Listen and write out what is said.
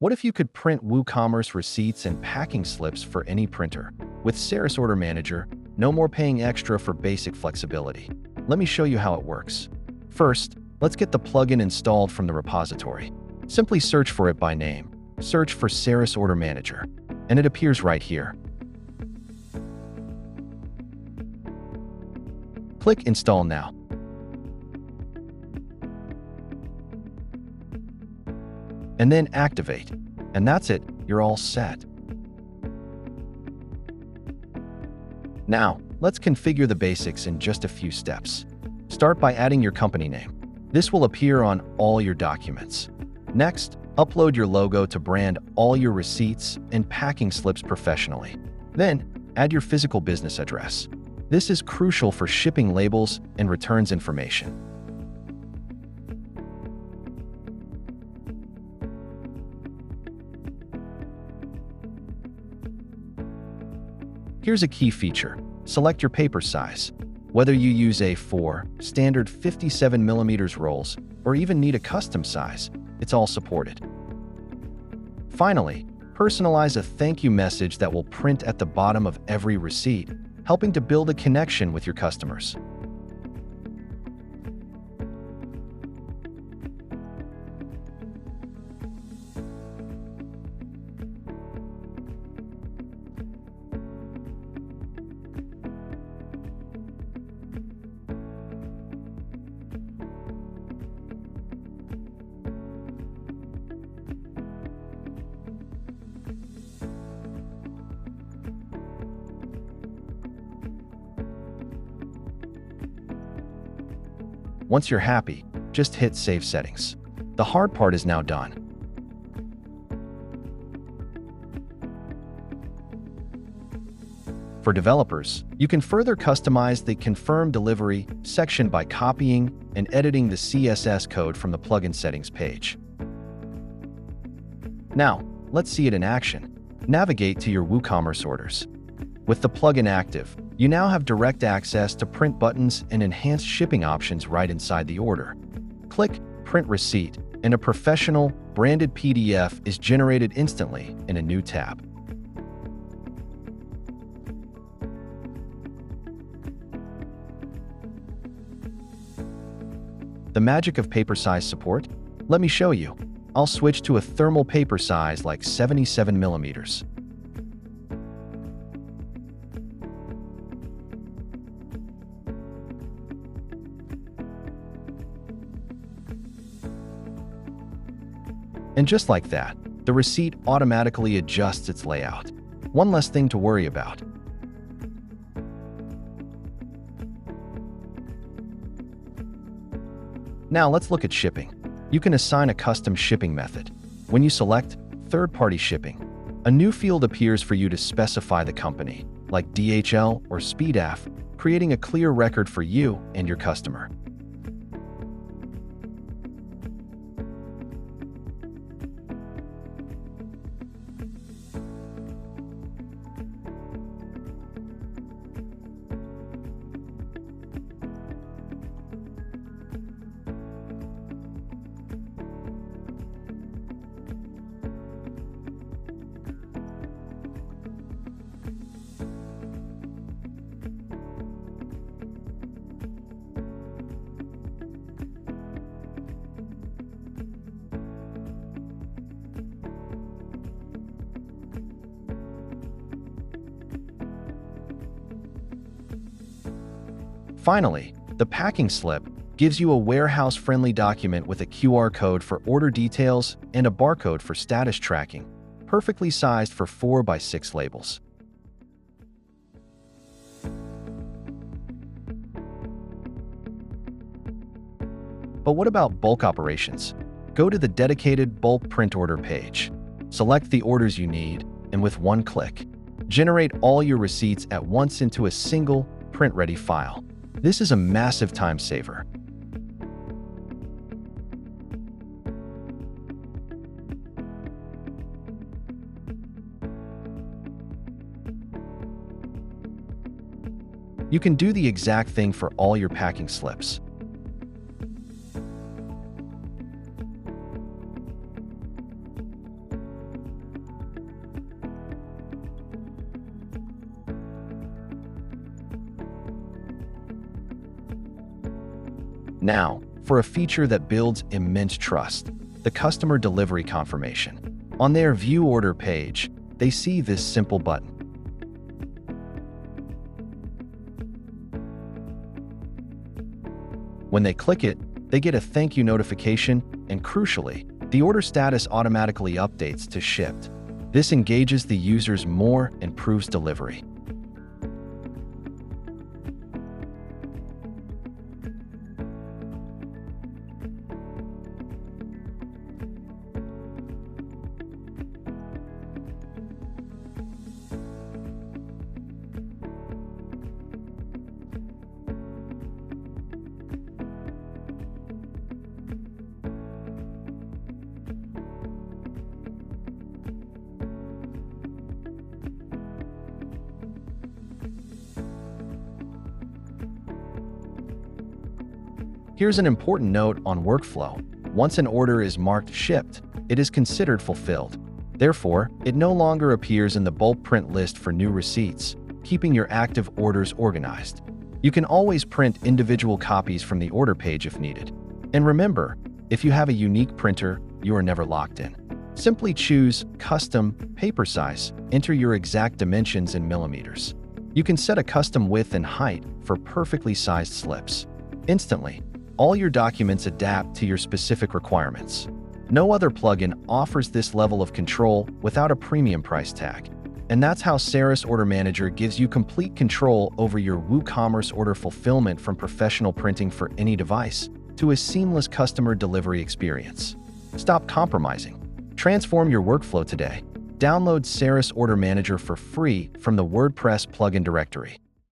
What if you could print WooCommerce receipts and packing slips for any printer? With Seris Order Manager, no more paying extra for basic flexibility. Let me show you how it works. First, let's get the plugin installed from the repository. Simply search for it by name. Search for Seris Order Manager, and it appears right here. Click Install Now. And then activate. And that's it, you're all set. Now, let's configure the basics in just a few steps. Start by adding your company name. This will appear on all your documents. Next, upload your logo to brand all your receipts and packing slips professionally. Then, add your physical business address. This is crucial for shipping labels and returns information. Here's a key feature. Select your paper size. Whether you use A4, standard 57mm rolls, or even need a custom size, it's all supported. Finally, personalize a thank you message that will print at the bottom of every receipt, helping to build a connection with your customers. Once you're happy, just hit Save Settings. The hard part is now done. For developers, you can further customize the Confirm Delivery section by copying and editing the CSS code from the plugin settings page. Now, let's see it in action. Navigate to your WooCommerce orders. With the plugin active, you now have direct access to print buttons and enhanced shipping options right inside the order. Click Print Receipt, and a professional, branded PDF is generated instantly in a new tab. The magic of paper size support? Let me show you. I'll switch to a thermal paper size like 77mm. And just like that, the receipt automatically adjusts its layout. One less thing to worry about. Now let's look at shipping. You can assign a custom shipping method. When you select Third-Party Shipping, a new field appears for you to specify the company, like DHL or SpeedAF, creating a clear record for you and your customer. Finally, the packing slip gives you a warehouse-friendly document with a QR code for order details and a barcode for status tracking, perfectly sized for 4x6 labels. But what about bulk operations? Go to the dedicated bulk print order page. Select the orders you need, and with one click, generate all your receipts at once into a single print-ready file. This is a massive time saver. You can do the exact thing for all your packing slips. Now, for a feature that builds immense trust, the customer delivery confirmation. On their View Order page, they see this simple button. When they click it, they get a thank you notification, and crucially, the order status automatically updates to shipped. This engages the users more and proves delivery. Here's an important note on workflow. Once an order is marked shipped, it is considered fulfilled. Therefore, it no longer appears in the bulk print list for new receipts, keeping your active orders organized. You can always print individual copies from the order page if needed. And remember, if you have a unique printer, you are never locked in. Simply choose Custom Paper Size, enter your exact dimensions in millimeters. You can set a custom width and height for perfectly sized slips. Instantly, all your documents adapt to your specific requirements. No other plugin offers this level of control without a premium price tag. And that's how Seris Order Manager gives you complete control over your Woocommerce order fulfillment, from professional printing for any device to a seamless customer delivery experience. Stop compromising. Transform your workflow today. Download Seris Order Manager for free from the WordPress plugin directory.